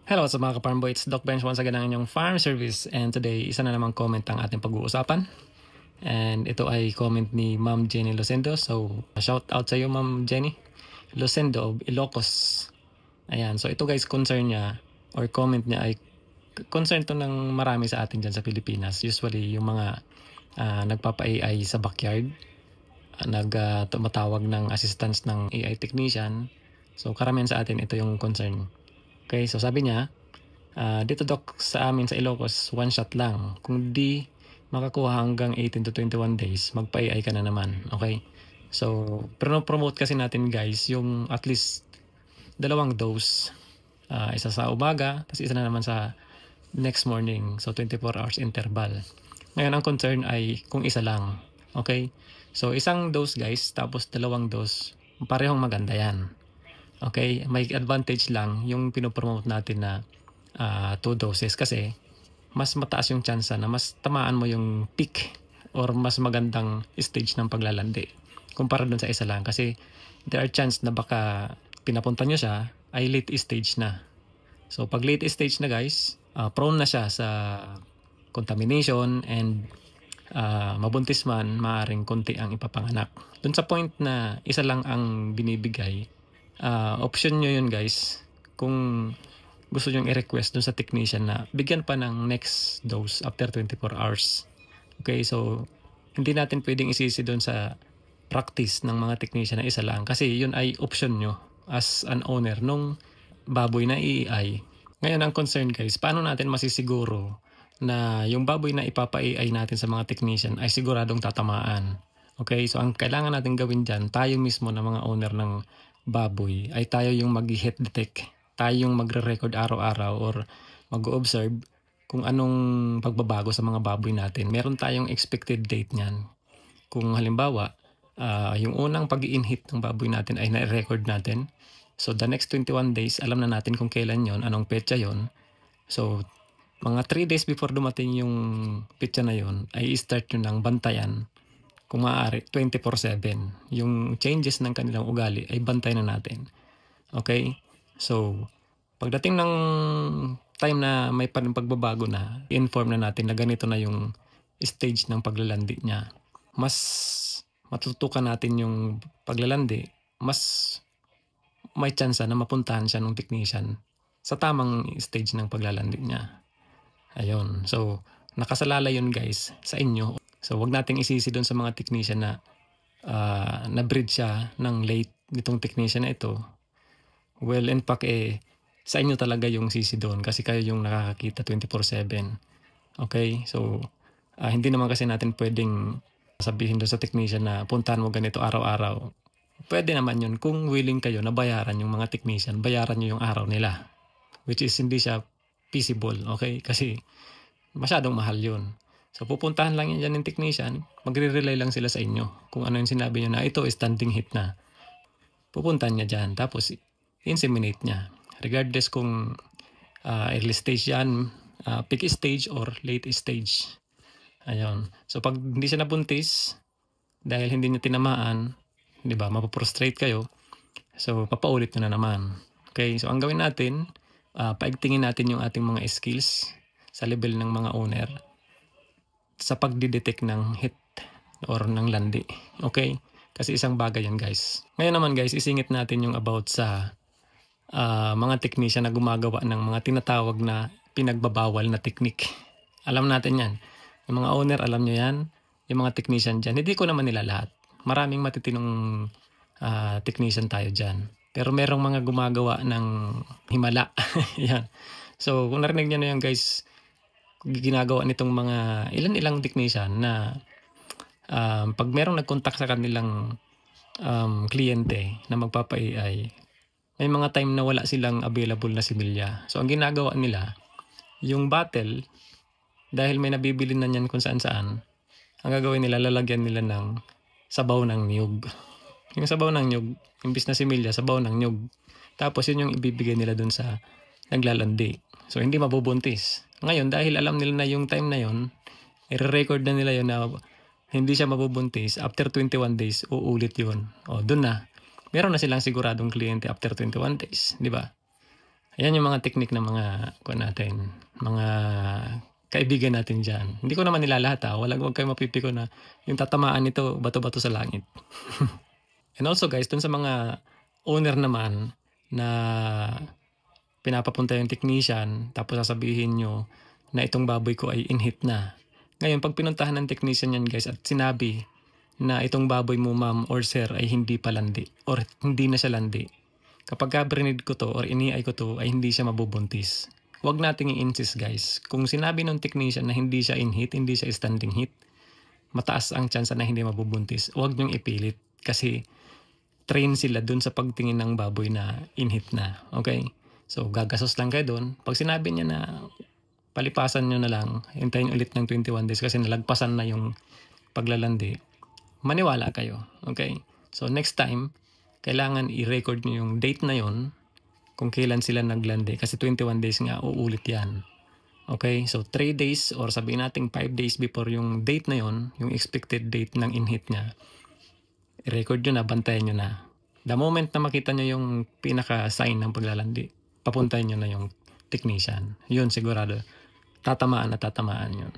Hello sa mga ka-farm boy, it's Doc Bench once again ang inyong farm service, and today isa na namang comment ang ating pag-uusapan, and ito ay comment ni Ma'am Jenny Lucendo. So shout out sa iyo Ma'am Jenny Lucendo of Ilocos. Ayan, so ito guys, concern niya or comment niya ay concern to ng marami sa atin dyan sa Pilipinas, usually yung mga nagpapa-AI sa backyard, tumatawag ng assistance ng AI technician. So karamihan sa atin ito yung concern. Okay, so sabi niya, dito Doc sa amin sa Ilocos, one shot lang. Kung di makakuha hanggang 18 to 21 days, magpa-AI ka na naman. Okay? So, promote kasi natin guys, yung at least 2 dose. Isa sa umaga, tapos isa na naman sa next morning. So, 24 hours interval. Ngayon, ang concern ay kung isa lang. Okay? So, isang dose guys, tapos 2 dose, parehong maganda yan. Okay, may advantage lang yung pinopromote natin na 2 doses kasi mas mataas yung chance na mas tamaan mo yung peak or mas magandang stage ng paglalandi kumpara dun sa isa lang, kasi there are chance na baka pinapunta nyo siya ay late stage na. So pag late stage na guys, prone na siya sa contamination and mabuntis man, maaring konti ang ipapanganak. Dun sa point na isa lang ang binibigay, option nyo yun guys kung gusto nyo i-request dun sa technician na bigyan pa ng next dose after 24 hours. Okay, so hindi natin pwedeng isisi dun sa practice ng mga technician na isa lang, kasi yun ay option nyo as an owner nung baboy na i-AI. Ngayon ang concern guys, paano natin masisiguro na yung baboy na ipapa-AI natin sa mga technician ay siguradong tatamaan? Okay, so ang kailangan natin gawin dyan, tayo mismo na mga owner ng baboy, ay tayo yung mag-hit detect. Tayo yung magre-record araw-araw or mag-observe kung anong pagbabago sa mga baboy natin. Meron tayong expected date niyan. Kung halimbawa, yung unang pag-i-inhit ng baboy natin ay na-record natin. So the next 21 days, alam na natin kung kailan yon, anong petsa yon. So mga 3 days before dumating yung petsa na yon, ay i-start nyo ng bantayan. Kung maaari, 24/7. Yung changes ng kanilang ugali ay bantay na natin. Okay? So, pagdating ng time na may pagbabago na, inform na natin na ganito na yung stage ng paglalandi niya. Mas matutukan natin yung paglalandi, mas may chance na mapuntahan siya ng technician sa tamang stage ng paglalandi niya. Ayun. So, nakasalala yun guys sa inyo. So, wag nating isisi doon sa mga technician na na-breed siya ng late nitong technician na ito. Well, in fact, sa inyo talaga yung sisi doon kasi kayo yung nakakakita 24/7. Okay? So, hindi naman kasi natin pwedeng sabihin doon sa technician na puntahan mo ganito araw-araw. Pwede naman yun kung willing kayo na bayaran yung mga technician, bayaran nyo yung araw nila. Which is hindi siya feasible. Okay? Kasi masyadong mahal yun. So, pupuntahan lang yan dyan ng technician, magre-rely lang sila sa inyo. Kung ano yung sinabi nyo na ito is standing hit na, pupuntahan niya dyan. Tapos, inseminate niya. Regardless kung early stage yan, peak stage or late stage. Ayun. So, pag hindi siya nabuntis, dahil hindi niya tinamaan, di ba, mapaprostrate kayo. So, papaulit nyo na naman. Okay? So, ang gawin natin, paigtingin natin yung ating mga skills sa level ng mga owner sa pagdidetect ng hit or ng landi. Okay? Kasi isang bagay yan guys. Ngayon naman guys, isingit natin yung about sa mga technician na gumagawa ng mga tinatawag na pinagbabawal na technique. Alam natin yan. Yung mga owner, alam nyo yan. Yung mga technician dyan, hindi ko naman nila lahat. Maraming matitinong technician tayo dyan. Pero merong mga gumagawa ng himala. Yan. So kung narinig nyo na yan guys, ginagawa nitong mga ilang technician na pag merong nag-contact sa kanilang kliyente na magpapa-AI, may mga time na wala silang available na similya. So ang ginagawa nila, yung bottle, dahil may nabibili na niyan kung saan-saan, ang gagawin nila, lalagyan nila ng sabaw ng niyog. Yung sabaw ng niyog, imbis na similya, sabaw ng niyog. Tapos yun yung ibibigay nila dun sa naglalandi. So hindi mabubuntis. Ngayon, dahil alam nila na yung time na yun, i-record na nila yun na hindi siya mabubuntis, after 21 days, uulit yun. O, dun na. Meron na silang siguradong kliyente after 21 days. Di ba? Ayan yung mga technique ng mga natin, mga kaibigan natin dyan. Hindi ko naman nilalahat ha. Wag kayo mapipiko na yung tatamaan nito bato-bato sa langit. And also guys, dun sa mga owner naman na pinapapunta yung technician tapos sasabihin nyo na itong baboy ko ay in-heat na. Ngayon, pag pinuntahan ng technician yan guys at sinabi na itong baboy mo ma'am or sir ay hindi pa landi or hindi na siya landi, kapag ka-breed ko to or ini-ay ko to ay hindi siya mabubuntis. Huwag nating i-insist guys. Kung sinabi ng technician na hindi siya in-heat, hindi siya standing heat, mataas ang chance na hindi mabubuntis. Huwag niyong ipilit kasi train sila dun sa pagtingin ng baboy na in-heat na. Okay? So, gagasos lang kayo dun. Pag sinabi niya na palipasan nyo na lang, hintayin ulit ng 21 days kasi nalagpasan na yung paglalandi, maniwala kayo. Okay? So, next time, kailangan i-record nyo yung date na yon kung kailan sila naglandi kasi 21 days nga uulit yan. Okay? So, 3 days or sabihin natin 5 days before yung date na yon, yung expected date ng in-heat niya, i-record nyo na, bantayan nyo na. The moment na makita nyo yung pinaka-sign ng paglalandi, papuntahin nyo na yung technician. Yun, sigurado. Tatamaan na tatamaan yun.